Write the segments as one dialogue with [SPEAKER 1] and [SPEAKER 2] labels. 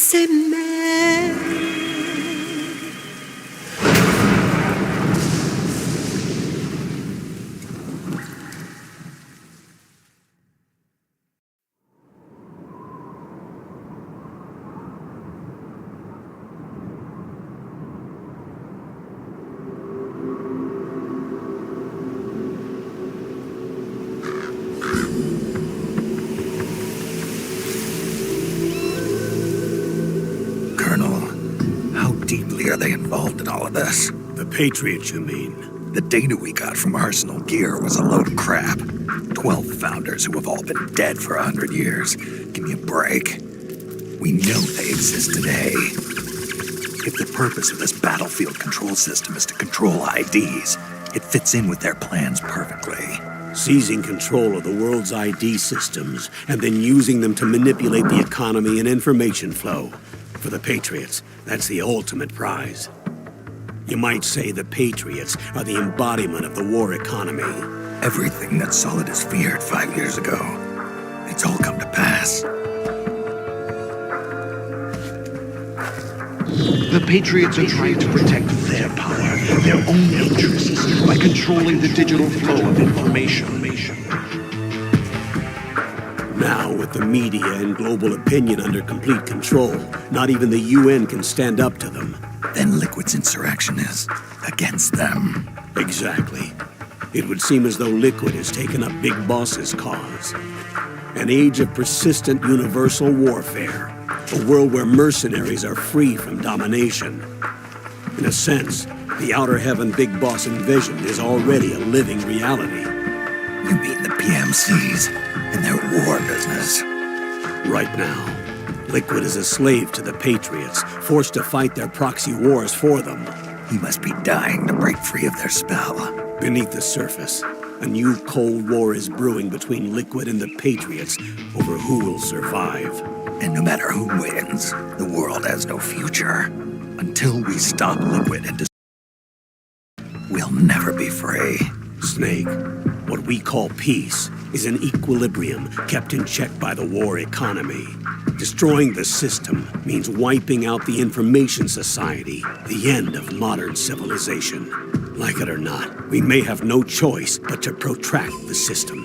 [SPEAKER 1] s'aimer.
[SPEAKER 2] Deeply are they involved in all of this?
[SPEAKER 3] The Patriots, you mean?
[SPEAKER 2] The data we got from Arsenal Gear was a load of crap. 12 founders who have all been dead for 100 years. Give me a break. We know they exist today. If the purpose of this battlefield control system is to control IDs, it fits in with their plans perfectly.
[SPEAKER 3] Seizing control of the world's ID systems and then using them to manipulate the economy and information flow. For the Patriots, that's the ultimate prize. You might say the Patriots are the embodiment of the war economy.
[SPEAKER 2] Everything that Solid has feared 5 years ago, it's all come to pass.
[SPEAKER 4] The Patriots are trying to protect their power, their own interests, by controlling the digital flow of information.
[SPEAKER 3] Now, with the media and global opinion under complete control, not even the UN can stand up to them.
[SPEAKER 2] Then Liquid's insurrection is against them.
[SPEAKER 3] Exactly. It would seem as though Liquid has taken up Big Boss's cause. An age of persistent universal warfare. A world where mercenaries are free from domination. In a sense, the Outer Heaven Big Boss envisioned is already a living reality.
[SPEAKER 2] You mean the PMCs and their war business?
[SPEAKER 3] Right now, Liquid is a slave to the Patriots, forced to fight their proxy wars for them.
[SPEAKER 2] He must be dying to break free of their spell.
[SPEAKER 3] Beneath the surface, a new Cold War is brewing between Liquid and the Patriots over who will survive.
[SPEAKER 2] And no matter who wins, the world has no future. Until we stop Liquid and we'll never be free.
[SPEAKER 3] Snake, what we call peace is an equilibrium kept in check by the war economy. Destroying the system means wiping out the information society, the end of modern civilization. Like it or not, we may have no choice but to protract the system.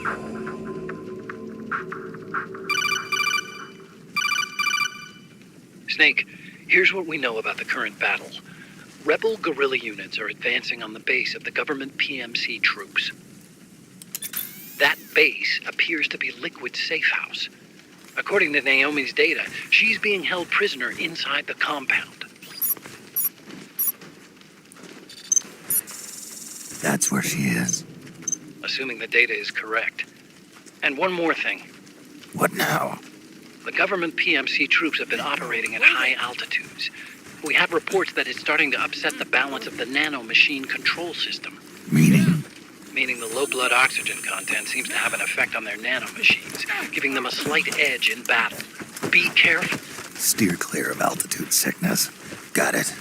[SPEAKER 5] Snake, here's what we know about the current battle. Rebel guerrilla units are advancing on the base of the government PMC troops. That base appears to be Liquid's safe house. According to Naomi's data, she's being held prisoner inside the compound.
[SPEAKER 2] That's where she is.
[SPEAKER 5] Assuming the data is correct. And one more thing.
[SPEAKER 2] What now?
[SPEAKER 5] The government PMC troops have been operating at high altitudes. We have reports that it's starting to upset the balance of the nano-machine control system.
[SPEAKER 2] Meaning?
[SPEAKER 5] Meaning the low blood oxygen content seems to have an effect on their nano-machines, giving them a slight edge in battle. Be careful.
[SPEAKER 2] Steer clear of altitude sickness. Got it.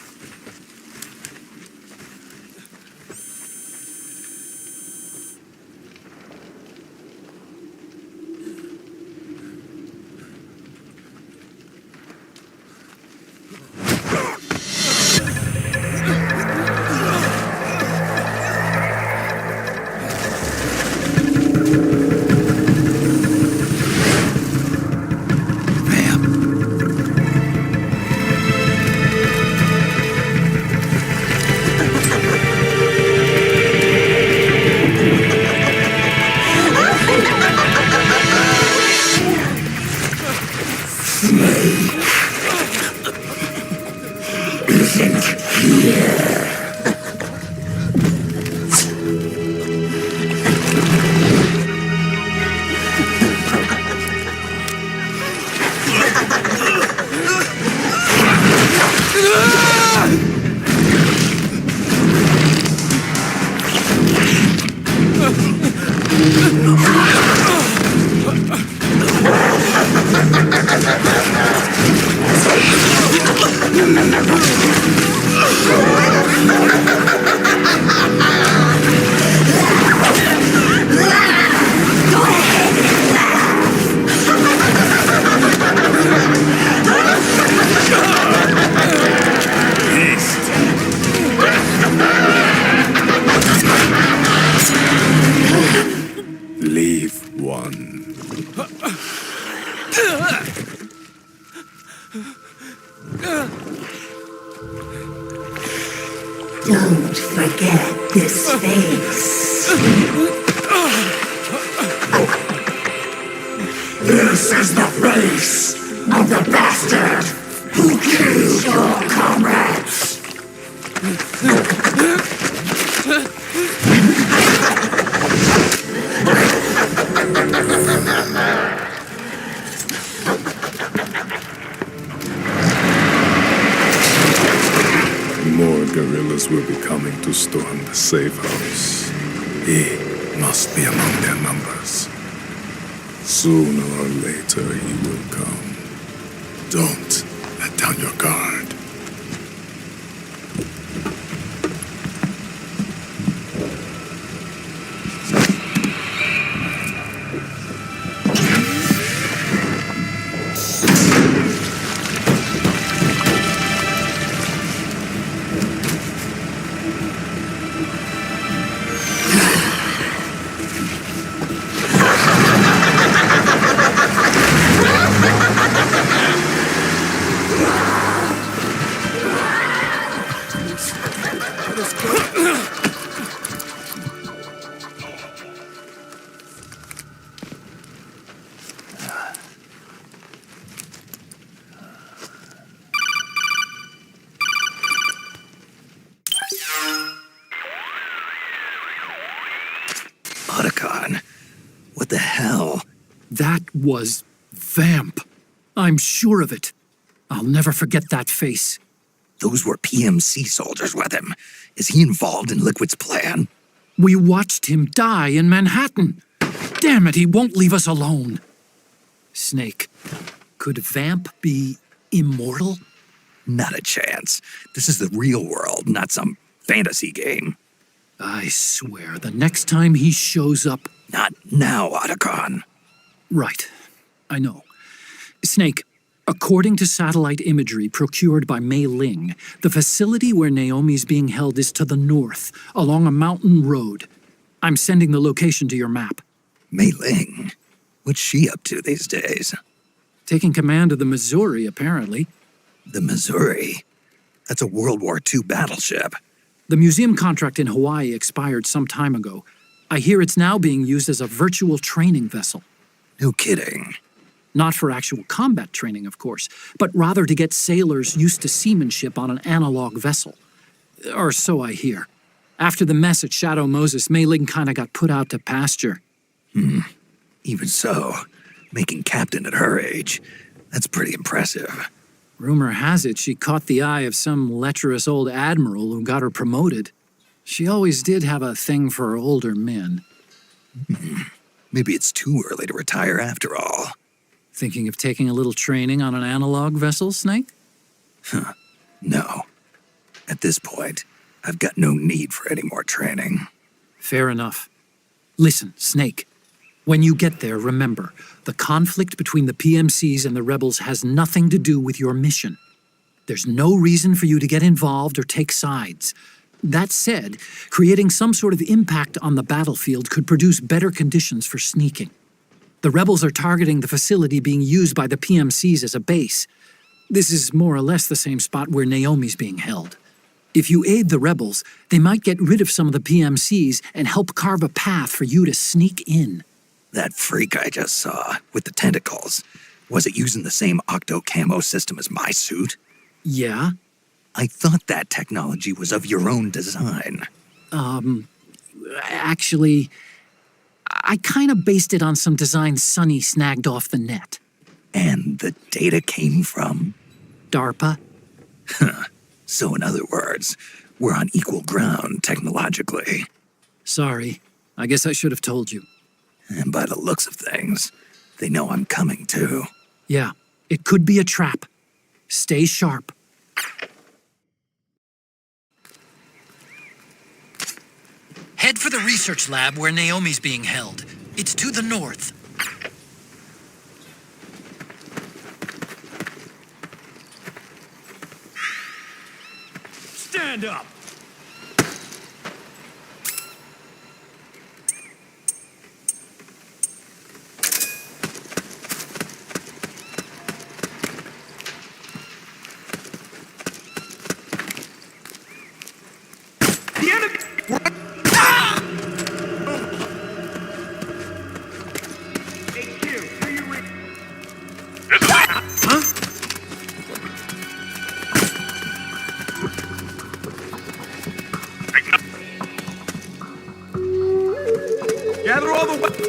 [SPEAKER 1] Don't forget this face. This is the face of the bastard who killed your comrades.
[SPEAKER 6] More guerrillas will be coming to storm the safe house. He must be among their numbers. Sooner or later he will come. Don't let down your guard.
[SPEAKER 2] Otacon, what the hell?
[SPEAKER 7] That was Vamp. I'm sure of it. I'll never forget that face.
[SPEAKER 2] Those were PMC soldiers with him. Is he involved in Liquid's plan?
[SPEAKER 7] We watched him die in Manhattan. Damn it, he won't leave us alone. Snake, could Vamp be immortal?
[SPEAKER 2] Not a chance. This is the real world, not some fantasy game.
[SPEAKER 7] I swear, the next time he shows up...
[SPEAKER 2] Not now, Otacon.
[SPEAKER 7] Right, I know. Snake, according to satellite imagery procured by Mei Ling, the facility where Naomi's being held is to the north, along a mountain road. I'm sending the location to your map.
[SPEAKER 2] Mei Ling? What's she up to these days?
[SPEAKER 7] Taking command of the Missouri, apparently.
[SPEAKER 2] The Missouri? That's a World War II battleship.
[SPEAKER 7] The museum contract in Hawaii expired some time ago. I hear it's now being used as a virtual training vessel.
[SPEAKER 2] No kidding.
[SPEAKER 7] Not for actual combat training, of course, but rather to get sailors used to seamanship on an analog vessel. Or so I hear. After the mess at Shadow Moses, Mei Ling kinda got put out to pasture.
[SPEAKER 2] Even so, making captain at her age, that's pretty impressive.
[SPEAKER 7] Rumor has it she caught the eye of some lecherous old admiral who got her promoted. She always did have a thing for older men.
[SPEAKER 2] Maybe it's too early to retire after all.
[SPEAKER 7] Thinking of taking a little training on an analog vessel, Snake?
[SPEAKER 2] No. At this point, I've got no need for any more training.
[SPEAKER 7] Fair enough. Listen, Snake. When you get there, remember, the conflict between the PMCs and the rebels has nothing to do with your mission. There's no reason for you to get involved or take sides. That said, creating some sort of impact on the battlefield could produce better conditions for sneaking. The rebels are targeting the facility being used by the PMCs as a base. This is more or less the same spot where Naomi's being held. If you aid the rebels, they might get rid of some of the PMCs and help carve a path for you to sneak in.
[SPEAKER 2] That freak I just saw, with the tentacles, was it using the same octo-camo system as my suit?
[SPEAKER 7] Yeah?
[SPEAKER 2] I thought that technology was of your own design.
[SPEAKER 7] Actually, I kinda based it on some design Sonny snagged off the net.
[SPEAKER 2] And the data came from?
[SPEAKER 7] DARPA?
[SPEAKER 2] So in other words, we're on equal ground technologically.
[SPEAKER 7] Sorry, I guess I should have told you.
[SPEAKER 2] And by the looks of things, they know I'm coming too.
[SPEAKER 7] Yeah, it could be a trap. Stay sharp. Head for the research lab where Naomi's being held. It's to the north.
[SPEAKER 3] Stand up! Gather all the weapons.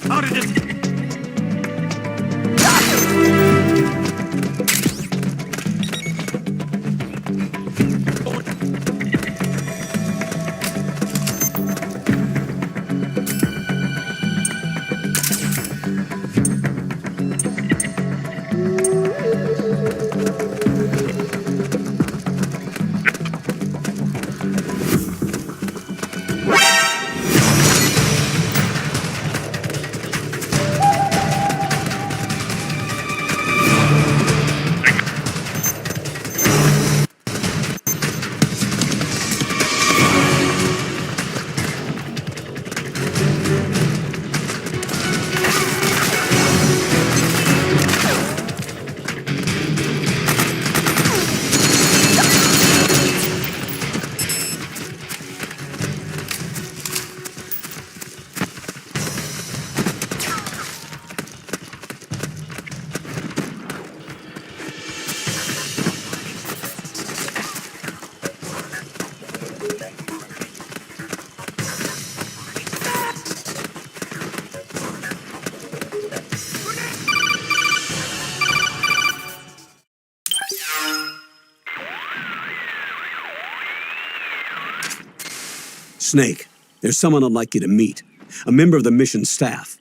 [SPEAKER 3] How did this... Snake, there's someone I'd like you to meet. A member of the mission staff.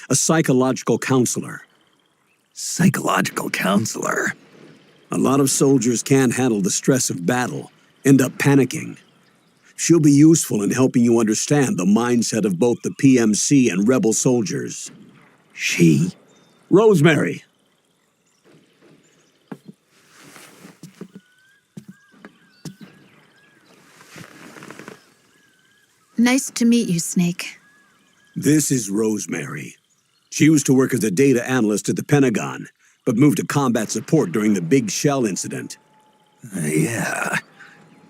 [SPEAKER 3] A psychological counselor.
[SPEAKER 2] Psychological counselor?
[SPEAKER 3] A lot of soldiers can't handle the stress of battle, end up panicking. She'll be useful in helping you understand the mindset of both the PMC and rebel soldiers.
[SPEAKER 2] She?
[SPEAKER 3] Rosemary.
[SPEAKER 8] Nice to meet you, Snake.
[SPEAKER 3] This is Rosemary. She used to work as a data analyst at the Pentagon, but moved to combat support during the Big Shell incident.
[SPEAKER 2] Yeah.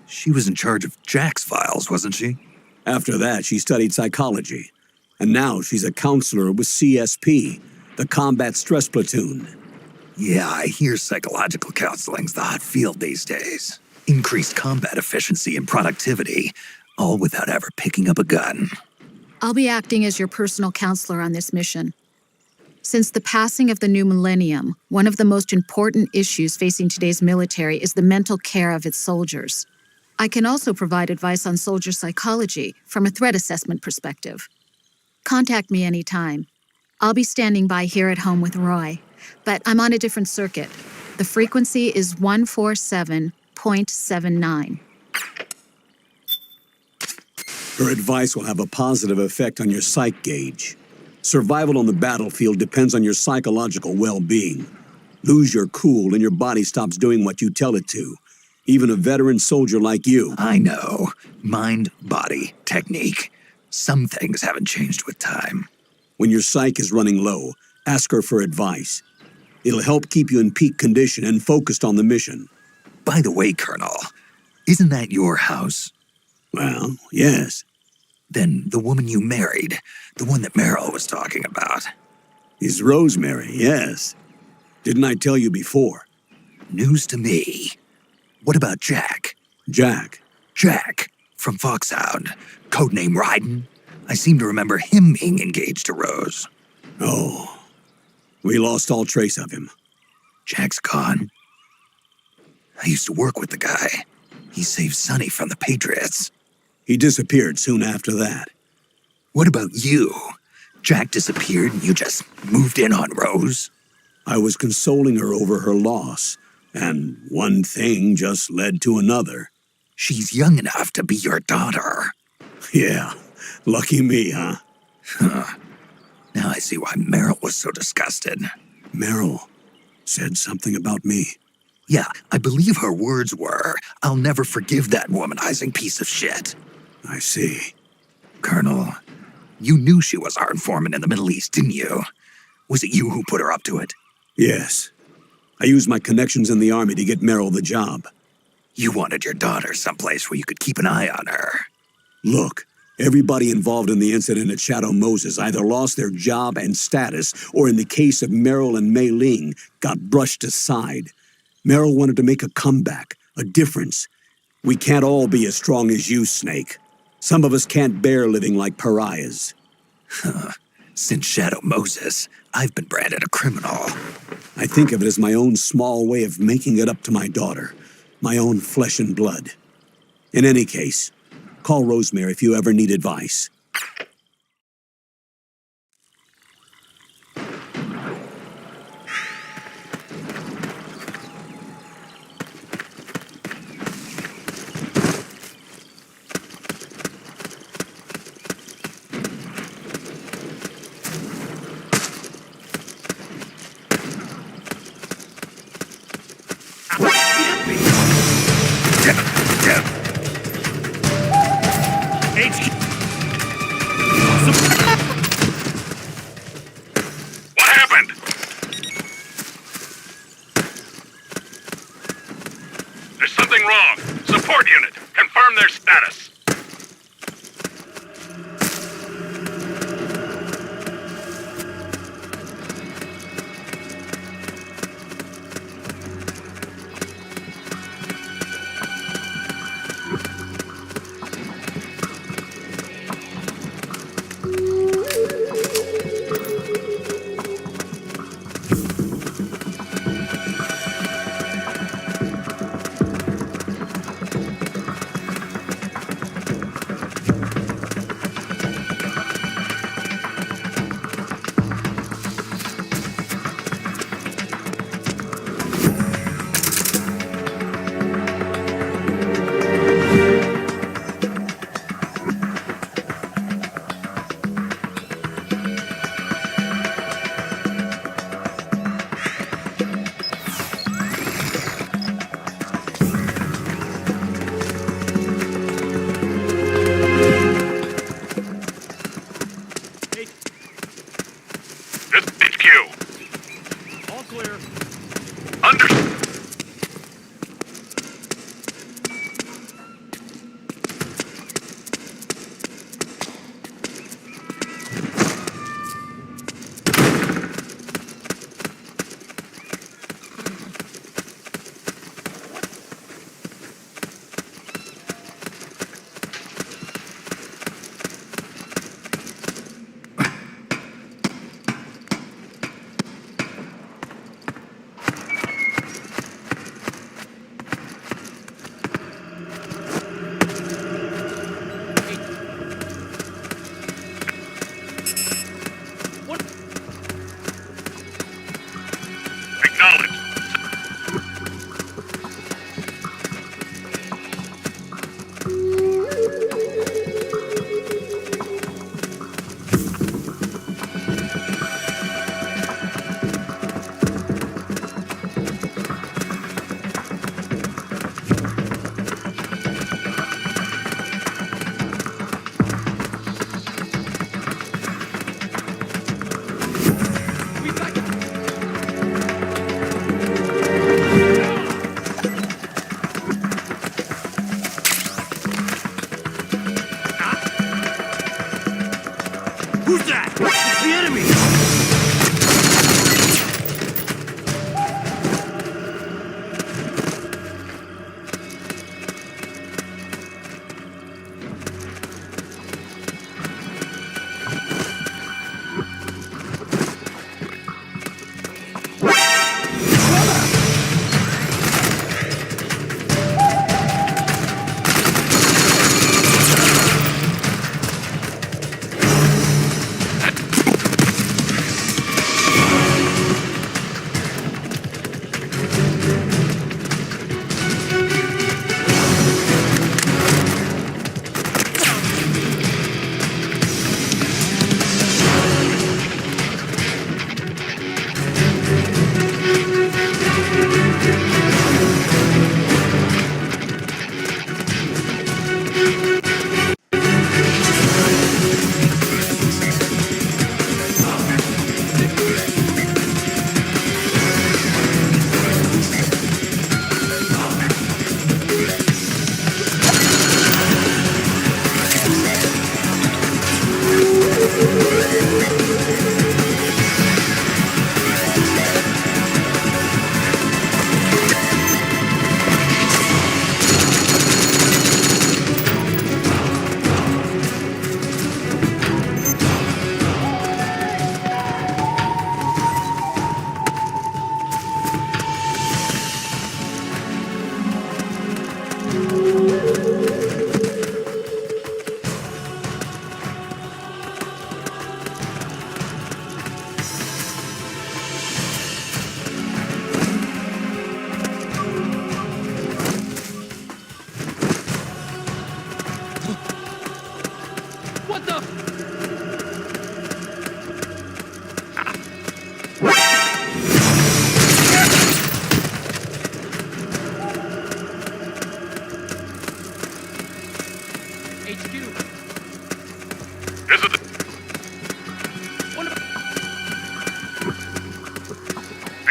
[SPEAKER 2] She was in charge of Jack's files, wasn't she?
[SPEAKER 3] After that, she studied psychology. And now she's a counselor with CSP, the Combat Stress Platoon.
[SPEAKER 2] Yeah, I hear psychological counseling's the hot field these days. Increased combat efficiency and productivity, all without ever picking up a gun.
[SPEAKER 8] I'll be acting as your personal counselor on this mission. Since the passing of the new millennium, one of the most important issues facing today's military is the mental care of its soldiers. I can also provide advice on soldier psychology from a threat assessment perspective. Contact me anytime. I'll be standing by here at home with Roy, but I'm on a different circuit. The frequency is 147.79.
[SPEAKER 3] Her advice will have a positive effect on your psych gauge. Survival on the battlefield depends on your psychological well-being. Lose your cool and your body stops doing what you tell it to. Even a veteran soldier like you.
[SPEAKER 2] I know. Mind, body, technique. Some things haven't changed with time.
[SPEAKER 3] When your psych is running low, ask her for advice. It'll help keep you in peak condition and focused on the mission.
[SPEAKER 2] By the way, Colonel, isn't that your house?
[SPEAKER 3] Well, yes.
[SPEAKER 2] Then the woman you married, the one that Meryl was talking about.
[SPEAKER 3] Is Rosemary, yes. Didn't I tell you before?
[SPEAKER 2] News to me. What about Jack?
[SPEAKER 3] Jack.
[SPEAKER 2] Jack, from Foxhound. Codename Ryden. I seem to remember him being engaged to Rose.
[SPEAKER 3] Oh, We lost all trace of him.
[SPEAKER 2] Jack's gone. I used to work with the guy. He saved Sonny from the Patriots.
[SPEAKER 3] He disappeared soon after that.
[SPEAKER 2] What about you? Jack disappeared and you just moved in on Rose?
[SPEAKER 3] I was consoling her over her loss, and one thing just led to another.
[SPEAKER 2] She's young enough to be your daughter.
[SPEAKER 3] Yeah, lucky me, huh?
[SPEAKER 2] Now I see why Meryl was so disgusted.
[SPEAKER 3] Meryl said something about me.
[SPEAKER 2] Yeah, I believe her words were, "I'll never forgive that womanizing piece of shit."
[SPEAKER 3] I see.
[SPEAKER 2] Colonel, you knew she was our informant in the Middle East, didn't you? Was it you who put her up to it?
[SPEAKER 3] Yes. I used my connections in the army to get Meryl the job.
[SPEAKER 2] You wanted your daughter someplace where you could keep an eye on her.
[SPEAKER 3] Look, everybody involved in the incident at Shadow Moses either lost their job and status, or in the case of Meryl and Mei Ling, got brushed aside. Meryl wanted to make a comeback, a difference. We can't all be as strong as you, Snake. Some of us can't bear living like pariahs.
[SPEAKER 2] Since Shadow Moses, I've been branded a criminal.
[SPEAKER 3] I think of it as my own small way of making it up to my daughter, my own flesh and blood. In any case, call Rosemary if you ever need advice.
[SPEAKER 9] What happened? There's something wrong. Support unit, confirm their status. This is HQ.
[SPEAKER 3] All clear.
[SPEAKER 9] Understood.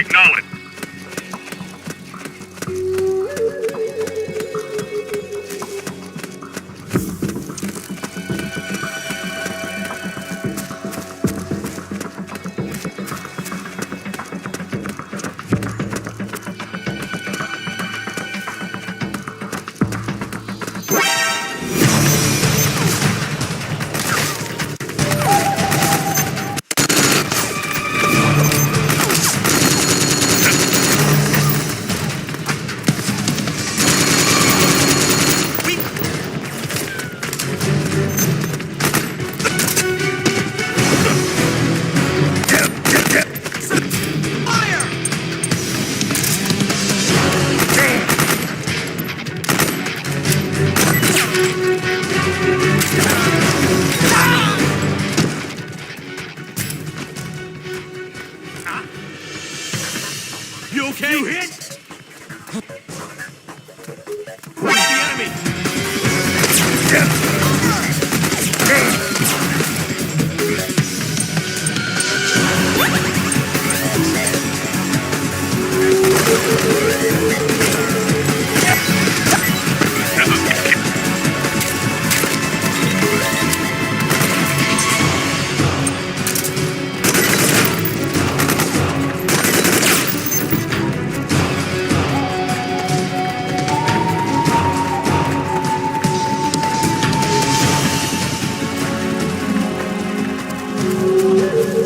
[SPEAKER 9] Acknowledge.
[SPEAKER 3] You okay? You hit? Where's the enemy?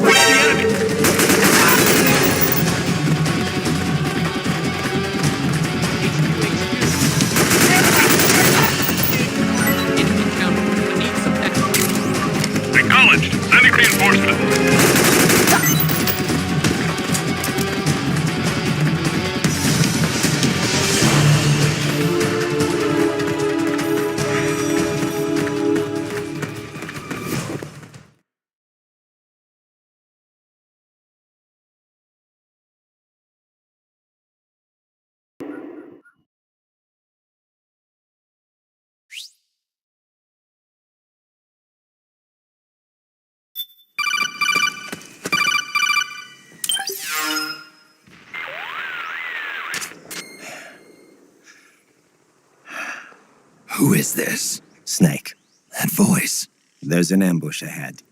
[SPEAKER 3] Where's the enemy?
[SPEAKER 9] Acknowledged. Sending reinforcements.
[SPEAKER 2] Who is this?
[SPEAKER 10] Snake,
[SPEAKER 2] That voice.
[SPEAKER 10] there's an ambush ahead.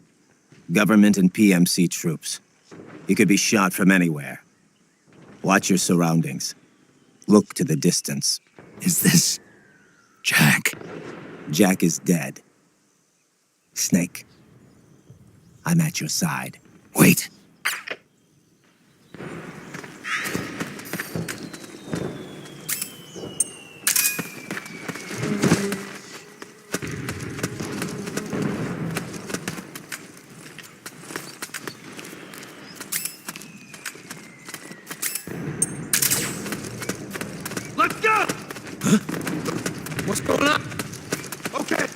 [SPEAKER 10] Government and PMC troops. You could be shot from anywhere. Watch your surroundings. Look to the distance.
[SPEAKER 2] Is this Jack?
[SPEAKER 10] Jack is dead. Snake, I'm at your side.
[SPEAKER 2] Wait.
[SPEAKER 3] Let's go! What's going on? Okay.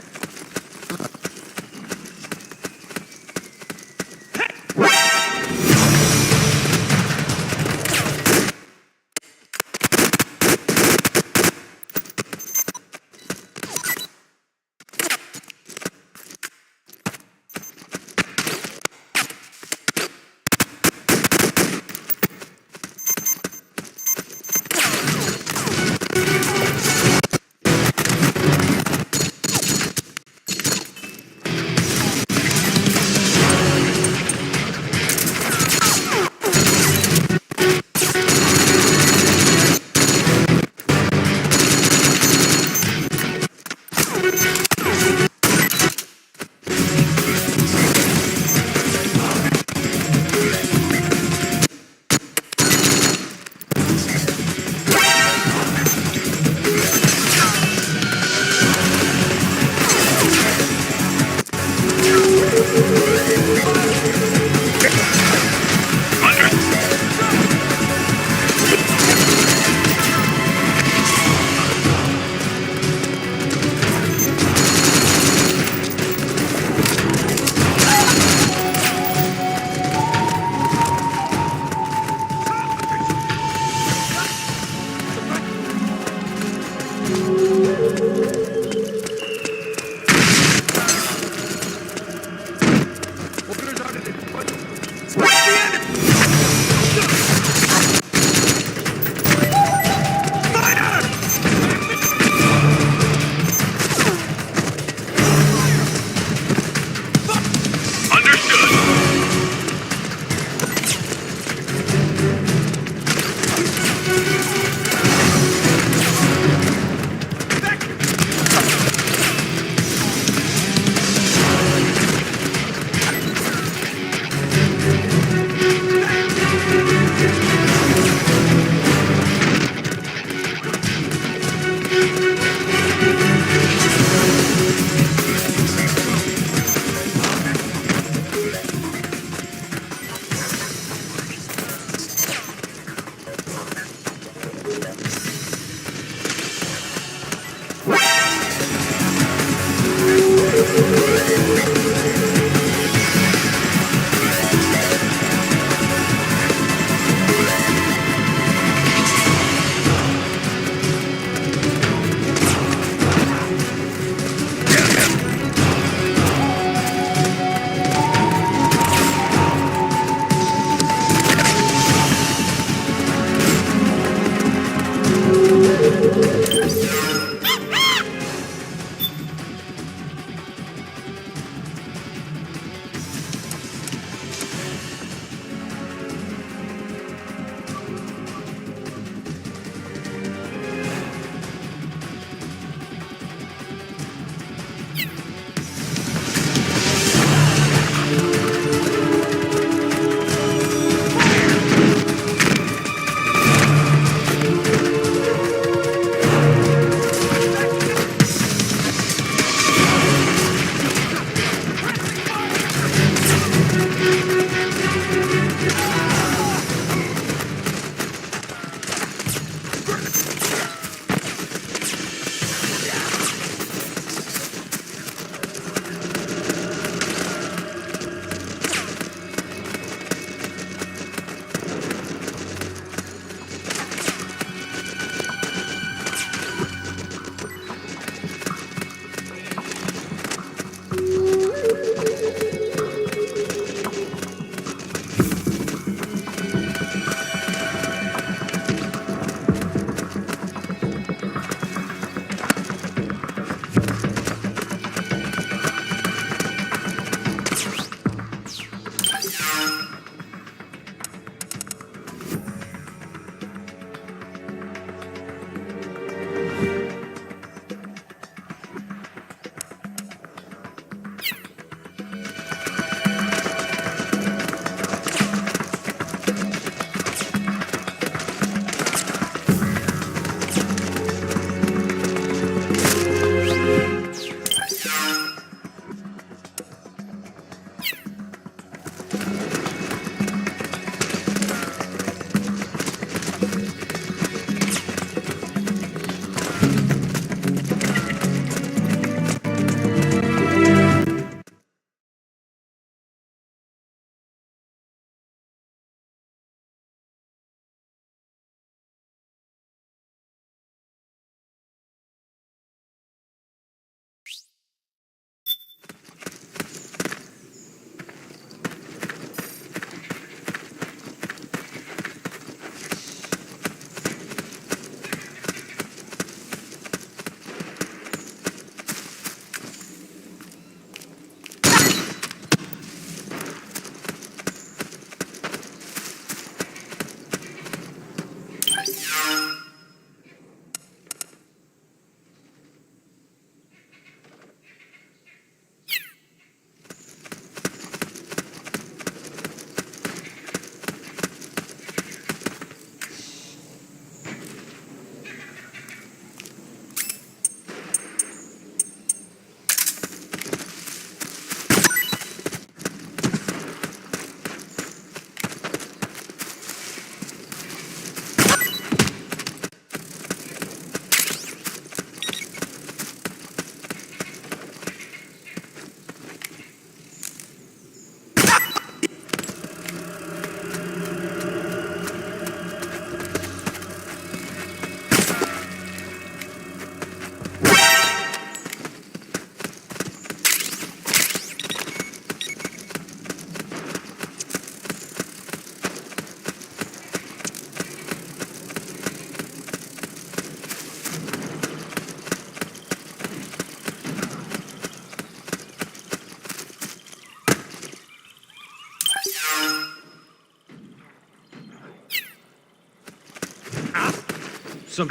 [SPEAKER 11] Some...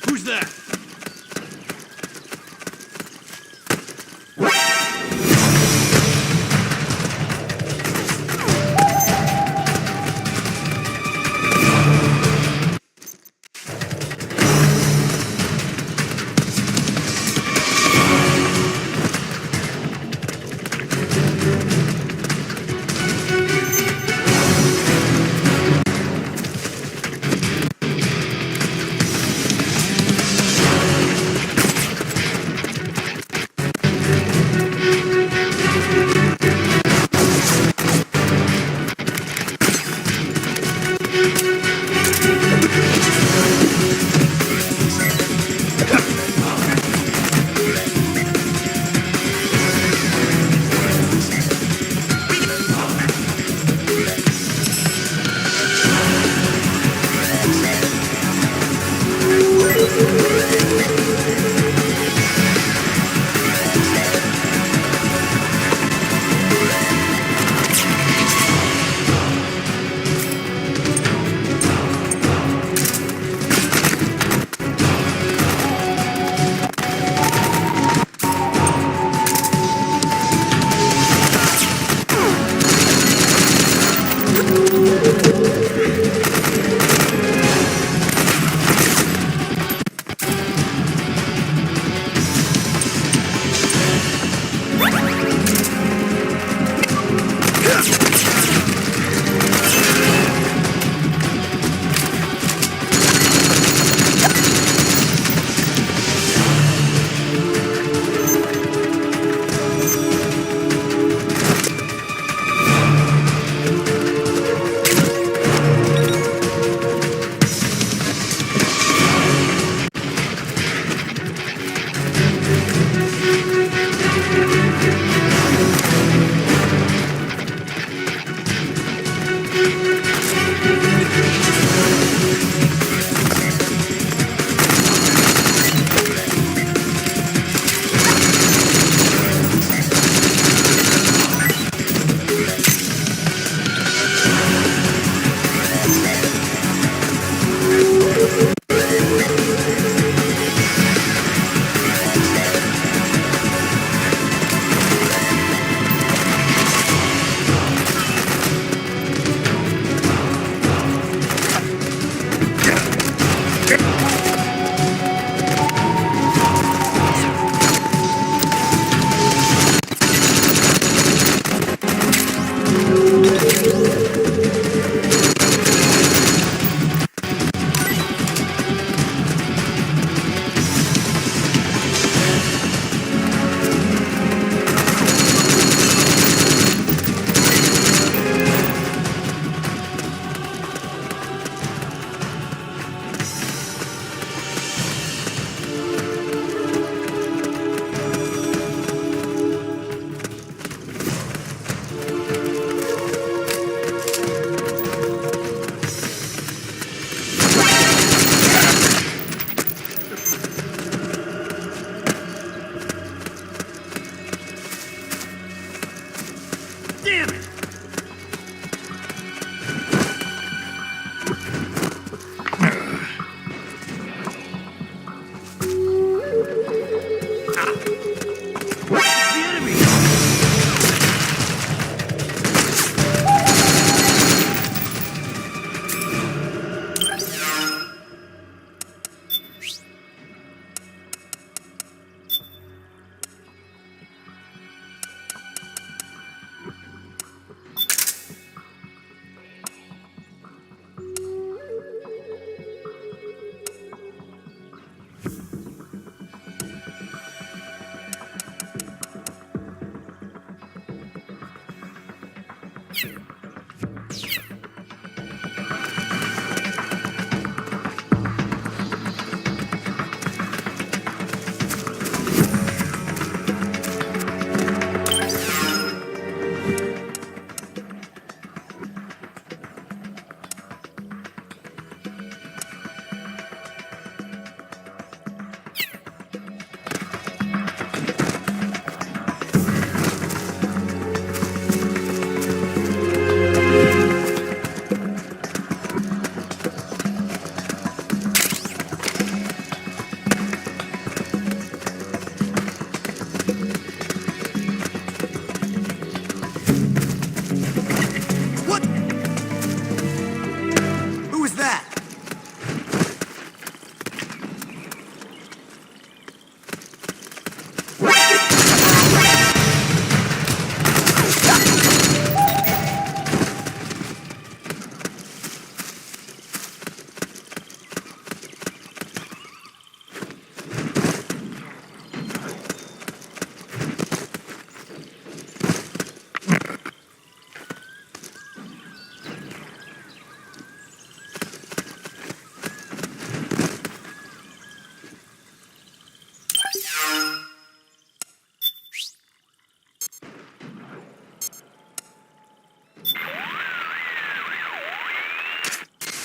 [SPEAKER 11] Who's that?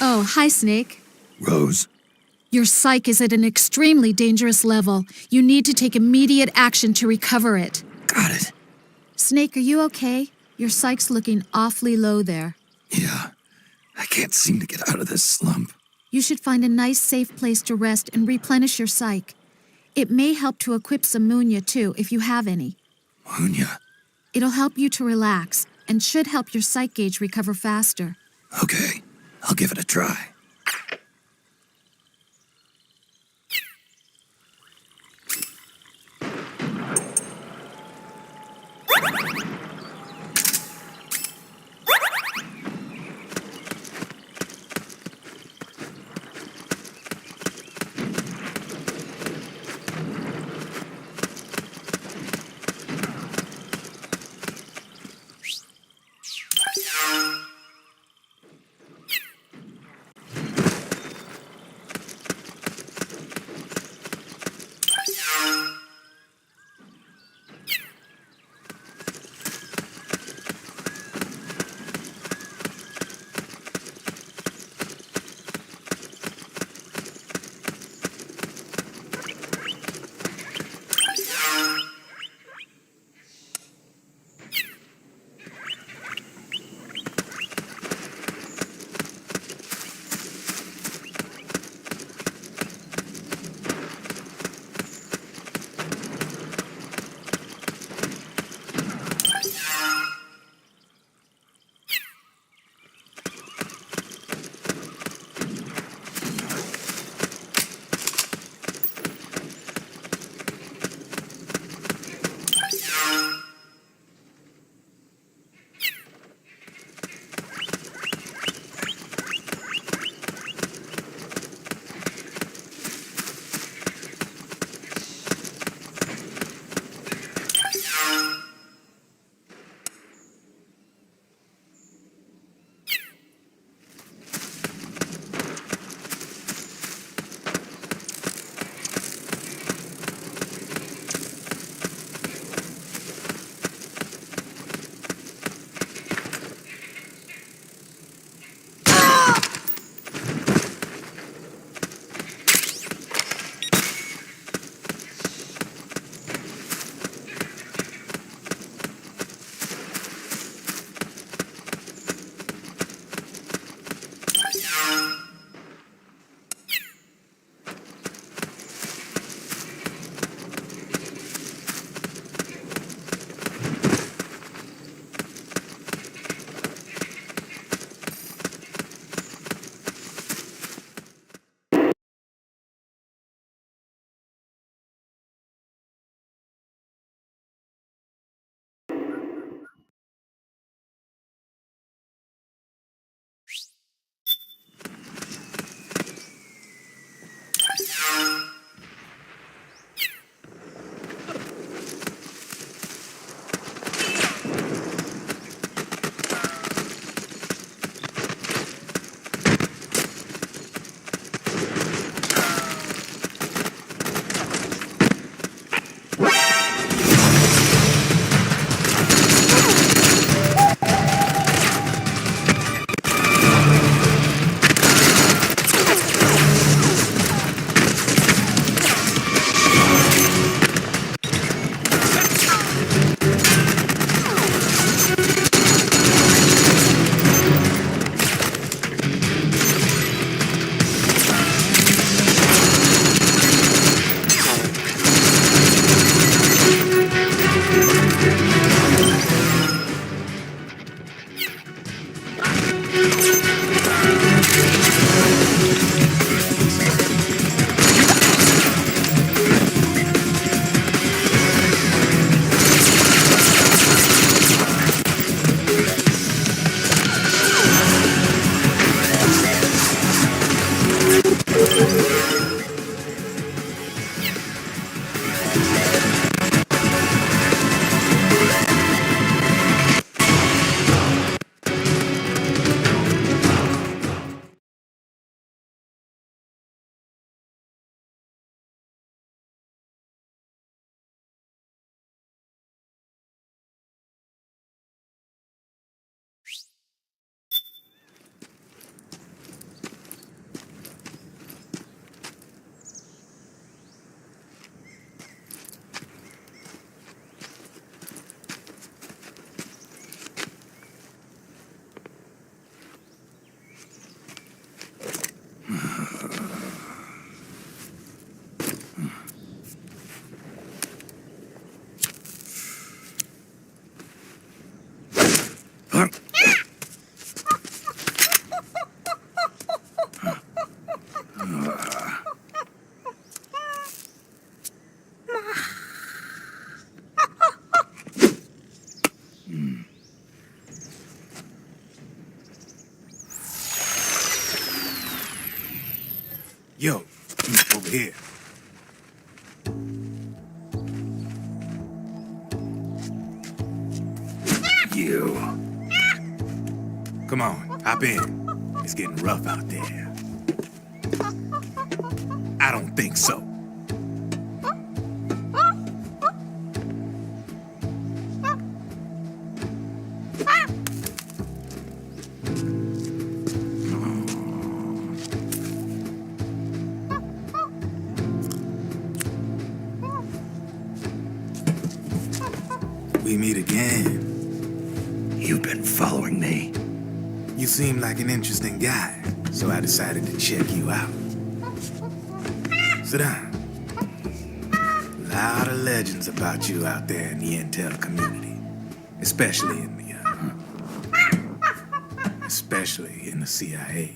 [SPEAKER 8] Oh, hi, Snake.
[SPEAKER 2] Rose?
[SPEAKER 8] Your psyche is at an extremely dangerous level. You need to take immediate action to recover it.
[SPEAKER 2] Got it.
[SPEAKER 8] Snake, are you okay? Your psyche's looking awfully low there.
[SPEAKER 2] Yeah. I can't seem to get out of this slump.
[SPEAKER 8] You should find a nice, safe place to rest and replenish your psyche. It may help to equip some Munya, too, if you have any.
[SPEAKER 2] Munya?
[SPEAKER 8] It'll help you to relax and should help your psych gauge recover faster.
[SPEAKER 2] Okay. I'll give it a try.
[SPEAKER 11] Yo, over here.
[SPEAKER 2] You.
[SPEAKER 11] Come on, hop in. It's getting rough out there. I don't think so. We meet again.
[SPEAKER 2] You've been following me.
[SPEAKER 11] You seem like an interesting guy, so I decided to check you out. Sit down. A lot of legends about you out there in the intel community, especially in the CIA.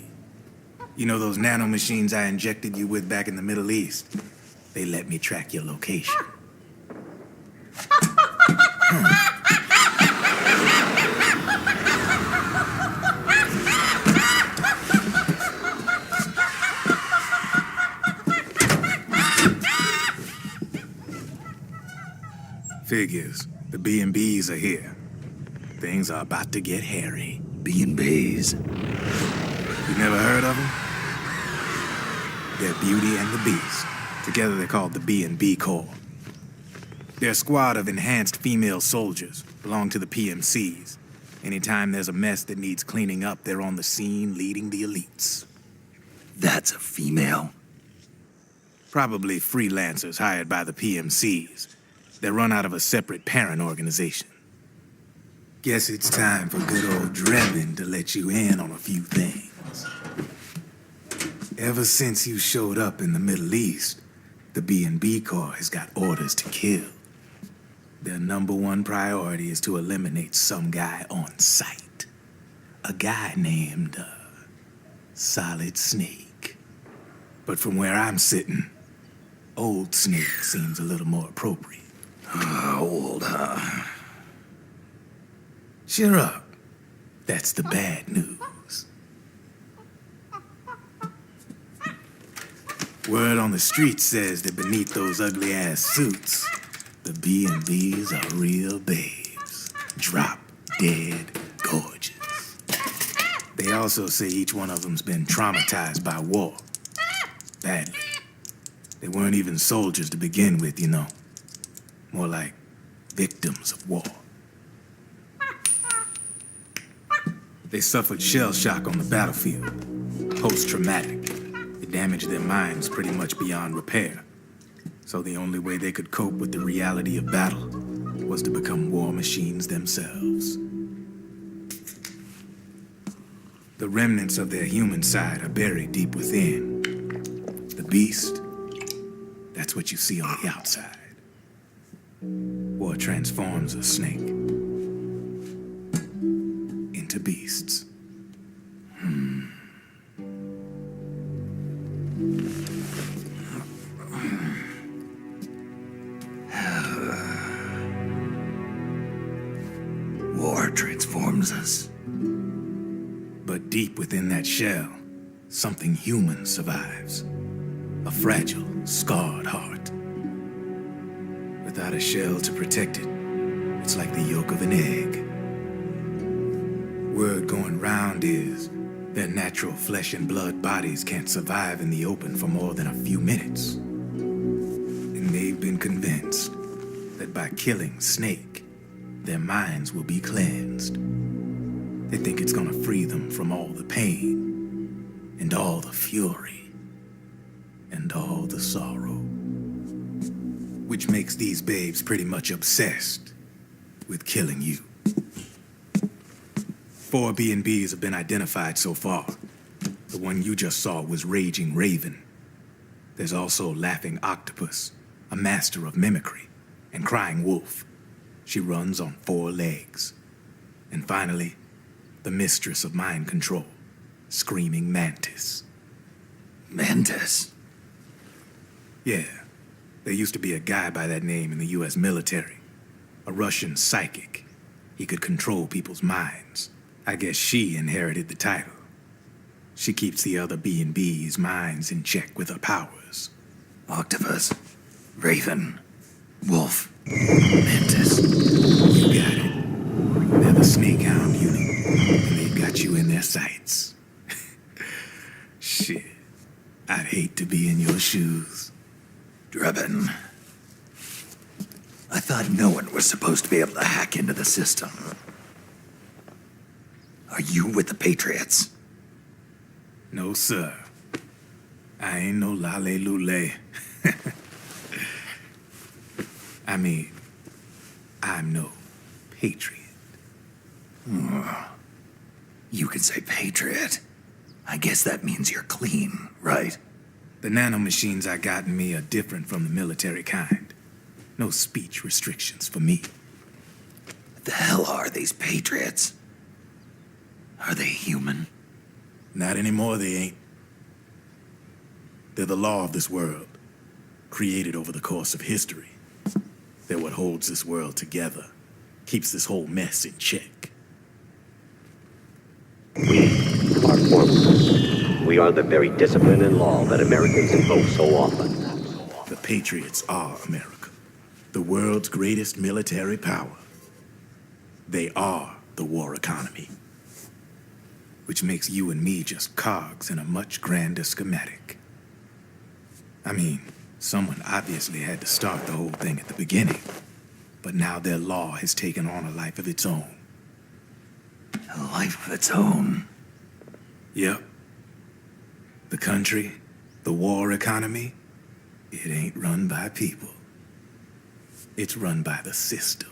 [SPEAKER 11] You know those nanomachines I injected you with back in the Middle East? They let me track your location. Figures. The B&Bs are here. Things are about to get hairy.
[SPEAKER 2] B&Bs.
[SPEAKER 11] You never heard of them? They're Beauty and the Beast. Together they're called the B&B Corps. They're a squad of enhanced female soldiers, belong to the PMCs. Anytime there's a mess that needs cleaning up, they're on the scene leading the elites.
[SPEAKER 2] That's a female?
[SPEAKER 11] Probably freelancers hired by the PMCs. They're run out of a separate parent organization. Guess it's time for good old Drebin to let you in on a few things. Ever since you showed up in the Middle East, the B&B Corps has got orders to kill. Their #1 priority is to eliminate some guy on sight. A guy named, Solid Snake. But from where I'm sitting, Old Snake seems a little more appropriate.
[SPEAKER 2] Old, huh?
[SPEAKER 11] Cheer up. That's the bad news. Word on the street says that beneath those ugly-ass suits, the B&Bs are real babes. Drop dead gorgeous. They also say each one of them's been traumatized by war. Badly. They weren't even soldiers to begin with, you know. More like victims of war. They suffered shell shock on the battlefield. Post-traumatic. It damaged their minds pretty much beyond repair. So the only way they could cope with the reality of battle was to become war machines themselves. The remnants of their human side are buried deep within. The beast, that's what you see on the outside. War transforms a snake into beasts.
[SPEAKER 2] War transforms us.
[SPEAKER 11] But deep within that shell, something human survives. A fragile, scarred heart. Without a shell to protect it, it's like the yolk of an egg. Word going round is their natural flesh and blood bodies can't survive in the open for more than a few minutes. And they've been convinced that by killing Snake, their minds will be cleansed. They think it's gonna free them from all the pain, and all the fury, and all the sorrow. Which makes these babes pretty much obsessed with killing you. 4 B&Bs have been identified so far. The one you just saw was Raging Raven. There's also Laughing Octopus, a master of mimicry, and Crying Wolf. She runs on 4 legs. And finally, the mistress of mind control, Screaming Mantis.
[SPEAKER 2] Mantis?
[SPEAKER 11] Yeah. There used to be a guy by that name in the US military. A Russian psychic. He could control people's minds. I guess she inherited the title. She keeps the other B&B's minds in check with her powers.
[SPEAKER 2] Octopus, Raven, Wolf, Mantis.
[SPEAKER 11] You got it. They're the Snakehound unit, and they've got you in their sights. Shit. I'd hate to be in your shoes.
[SPEAKER 2] Drebin. I thought no one was supposed to be able to hack into the system. Are you with the Patriots?
[SPEAKER 11] No, sir. I ain't no lale-lule. I mean, I'm no patriot.
[SPEAKER 2] You can say Patriot. I guess that means you're clean, right?
[SPEAKER 11] The nanomachines I got in me are different from the military kind. No speech restrictions for me.
[SPEAKER 2] What the hell are these Patriots? Are they human?
[SPEAKER 11] Not anymore, they ain't. They're the law of this world, created over the course of history. They're what holds this world together, keeps this whole mess in check.
[SPEAKER 12] We are formless. We are the very discipline and law that Americans invoke so often.
[SPEAKER 11] The Patriots are America, the world's greatest military power. They are the war economy, which makes you and me just cogs in a much grander schematic. I mean, someone obviously had to start the whole thing at the beginning, but now their law has taken on a life of its own.
[SPEAKER 2] A life of its own?
[SPEAKER 11] Yep. The country, the war economy, it ain't run by people. It's run by the system.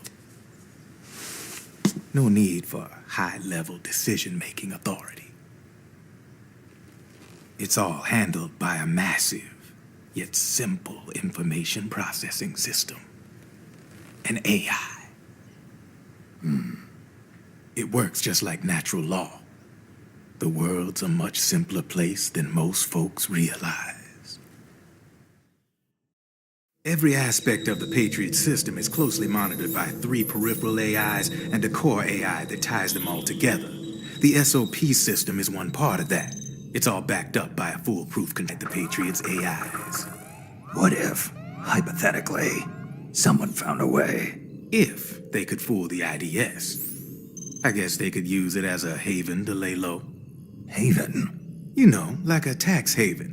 [SPEAKER 11] No need for high-level decision-making authority. It's all handled by a massive, yet simple information processing system. An AI. It works just like natural law. The world's a much simpler place than most folks realize. Every aspect of the Patriot system is closely monitored by 3 peripheral AIs and a core AI that ties them all together. The SOP system is one part of that. It's all backed up by a foolproof connect the Patriots' AIs.
[SPEAKER 2] What if, hypothetically, someone found a way?
[SPEAKER 11] If they could fool the IDS. I guess they could use it as a haven to lay low.
[SPEAKER 2] Haven?
[SPEAKER 11] You know, like a tax haven.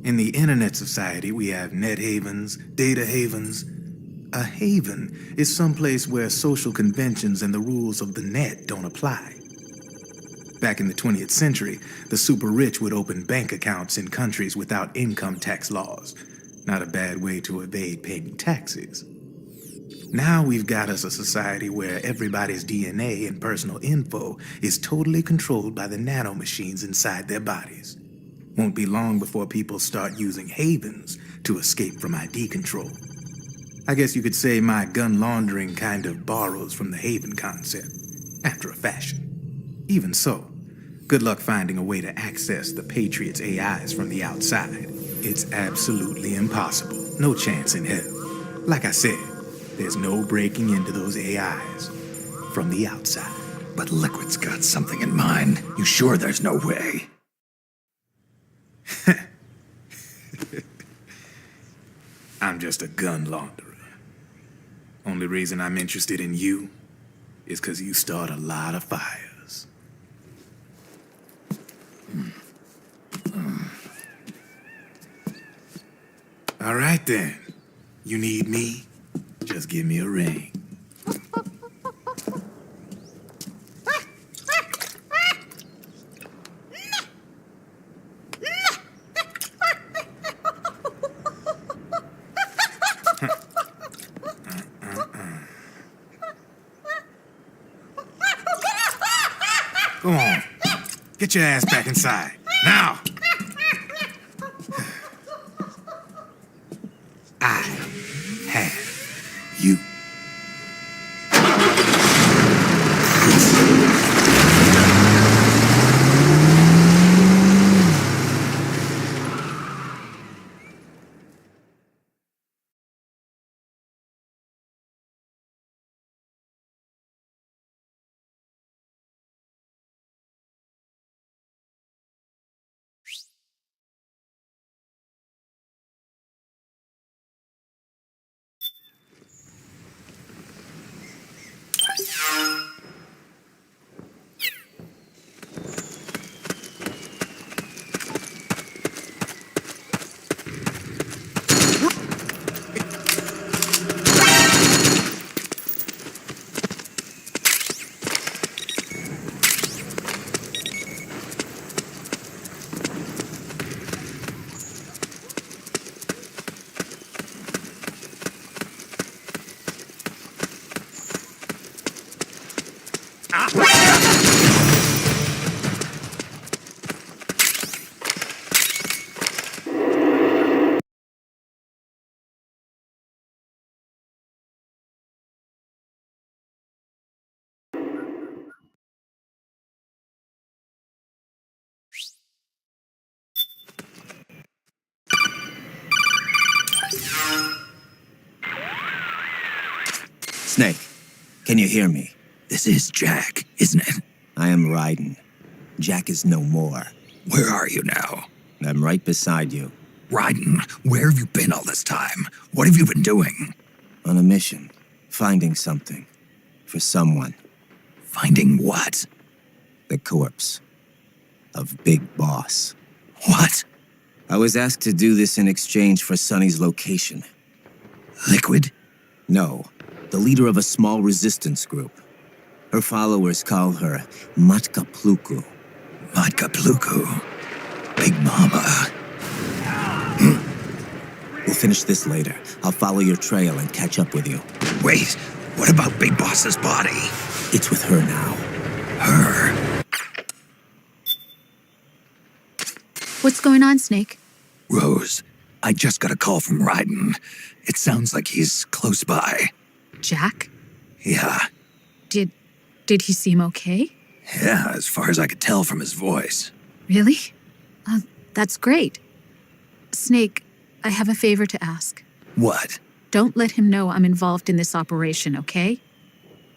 [SPEAKER 11] In the internet society, we have net havens, data havens. A haven is someplace where social conventions and the rules of the net don't apply. Back in the 20th century, the super rich would open bank accounts in countries without income tax laws. Not a bad way to evade paying taxes. Now we've got us a society where everybody's DNA and personal info is totally controlled by the nanomachines inside their bodies. Won't be long before people start using havens to escape from ID control. I guess you could say my gun laundering kind of borrows from the haven concept, after a fashion. Even so, good luck finding a way to access the Patriots' AIs from the outside. It's absolutely impossible. No chance in hell. Like I said, there's no breaking into those AIs from the outside.
[SPEAKER 2] But Liquid's got something in mind. You sure there's no way?
[SPEAKER 11] I'm just a gun launderer. Only reason I'm interested in you is because you start a lot of fires. All right then. You need me? Just give me a ring. Go on. Get your ass back inside. Now! I have you.
[SPEAKER 10] Snake, can you hear me?
[SPEAKER 2] This is Jack, isn't it?
[SPEAKER 10] I am Raiden. Jack is no more.
[SPEAKER 2] Where are you now?
[SPEAKER 10] I'm right beside you.
[SPEAKER 2] Raiden, where have you been all this time? What have you been doing?
[SPEAKER 10] On a mission. Finding something. For someone.
[SPEAKER 2] Finding what?
[SPEAKER 10] The corpse. Of Big Boss.
[SPEAKER 2] What?
[SPEAKER 10] I was asked to do this in exchange for Sonny's location.
[SPEAKER 2] Liquid?
[SPEAKER 10] No. The leader of a small resistance group. Her followers call her Matka Pluku.
[SPEAKER 2] Matka Pluku. Big Mama.
[SPEAKER 10] We'll finish this later. I'll follow your trail and catch up with you.
[SPEAKER 2] Wait, what about Big Boss's body?
[SPEAKER 10] It's with her now.
[SPEAKER 2] Her?
[SPEAKER 8] What's going on, Snake?
[SPEAKER 2] Rose, I just got a call from Raiden. It sounds like he's close by.
[SPEAKER 8] Jack?
[SPEAKER 2] Yeah.
[SPEAKER 8] Did he seem okay?
[SPEAKER 2] Yeah, as far as I could tell from his voice.
[SPEAKER 8] Really? That's great. Snake, I have a favor to ask.
[SPEAKER 2] What?
[SPEAKER 8] Don't let him know I'm involved in this operation, okay?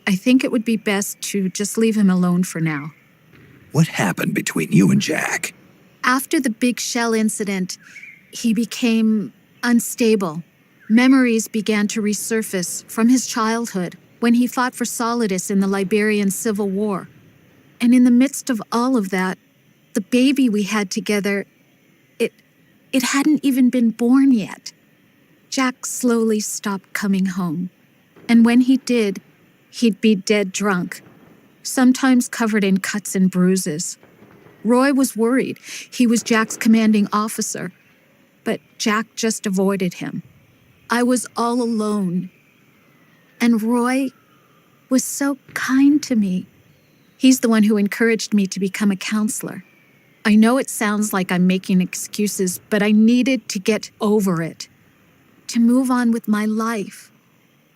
[SPEAKER 8] I think it would be best to just leave him alone for now.
[SPEAKER 2] What happened between you and Jack?
[SPEAKER 8] After the Big Shell incident, he became unstable. Memories began to resurface from his childhood when he fought for Solidus in the Liberian Civil War. And in the midst of all of that, the baby we had together, it hadn't even been born yet. Jack slowly stopped coming home. And when he did, he'd be dead drunk, sometimes covered in cuts and bruises. Roy was worried. He was Jack's commanding officer. But Jack just avoided him. I was all alone. And Roy was so kind to me. He's the one who encouraged me to become a counselor. I know it sounds like I'm making excuses, but I needed to get over it. To move on with my life.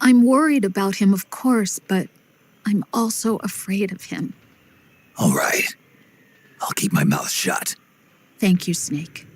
[SPEAKER 8] I'm worried about him, of course, but I'm also afraid of him.
[SPEAKER 2] All right. I'll keep my mouth shut.
[SPEAKER 8] Thank you, Snake.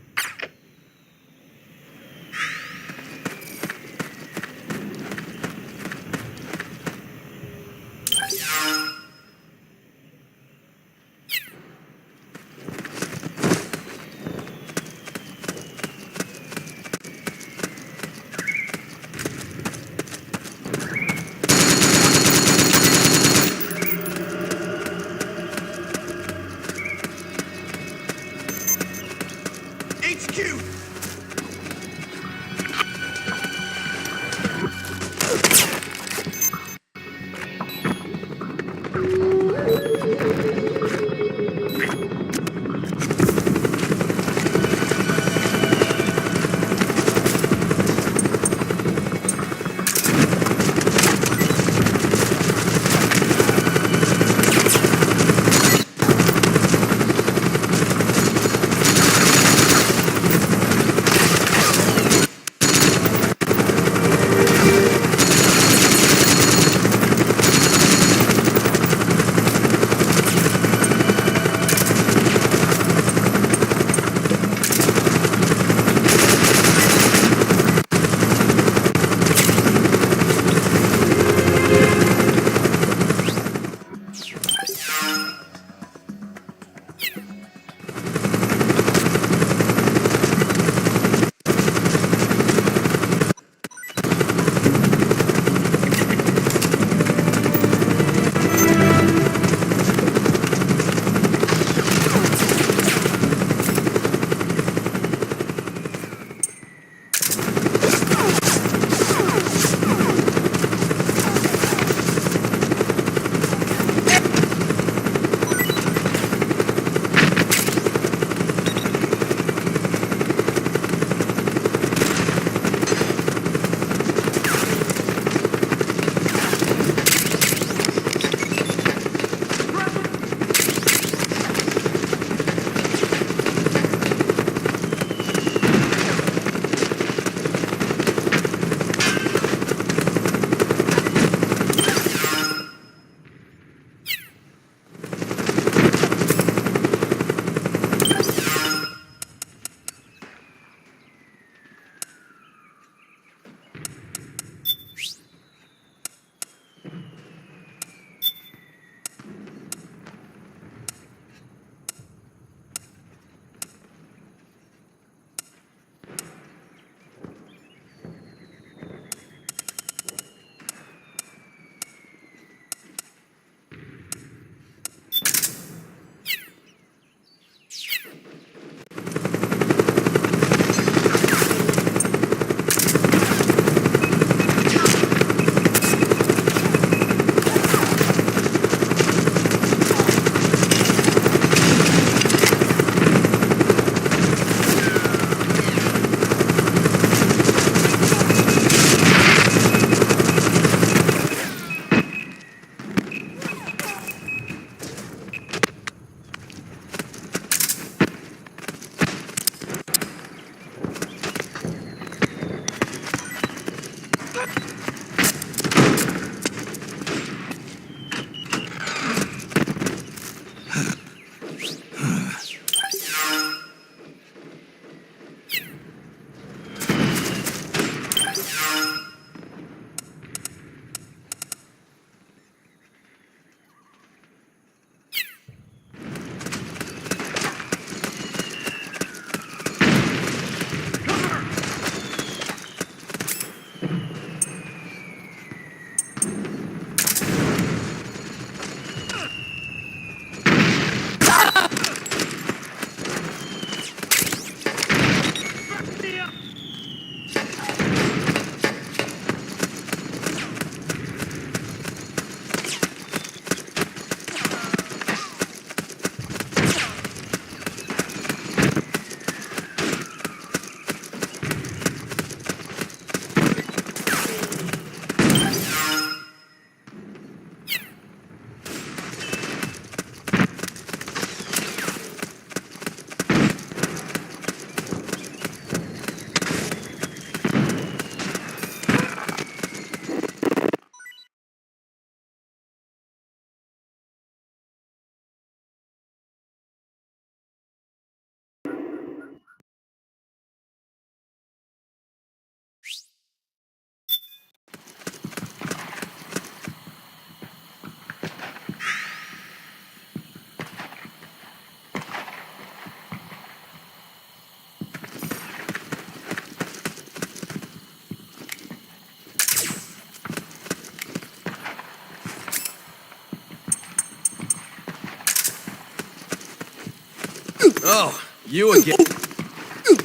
[SPEAKER 13] Oh, you again.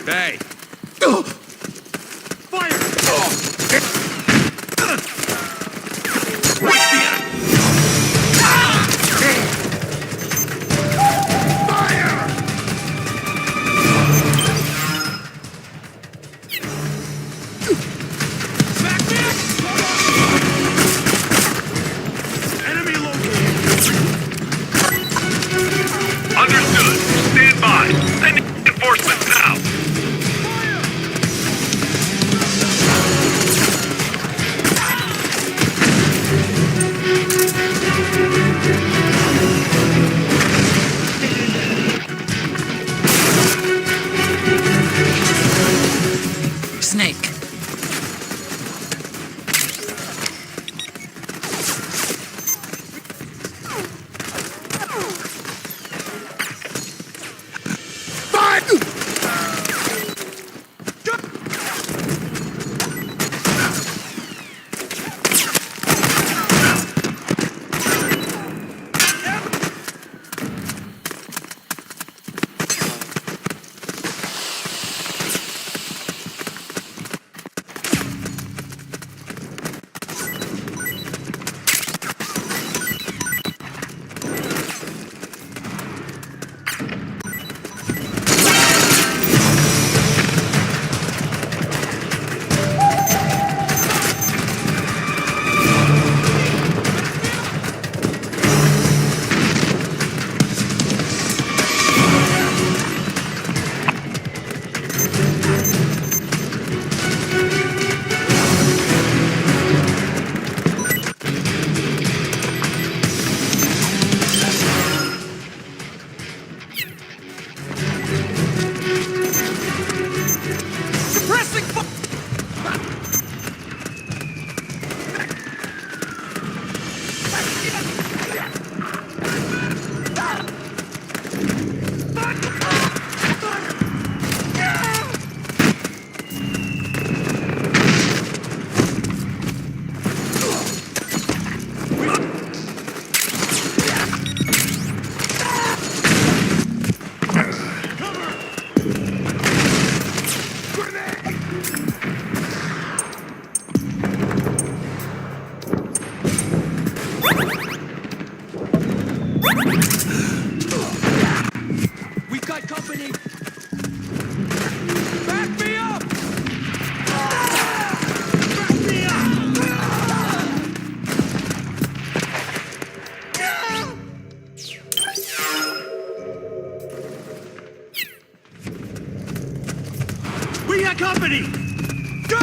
[SPEAKER 13] Hey. Fire!
[SPEAKER 9] Understood. Stand by. Sending reinforcements now.
[SPEAKER 7] Snake.
[SPEAKER 13] We've got company! Back me up! Back me up! We got company! Go!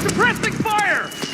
[SPEAKER 13] Suppressing fire!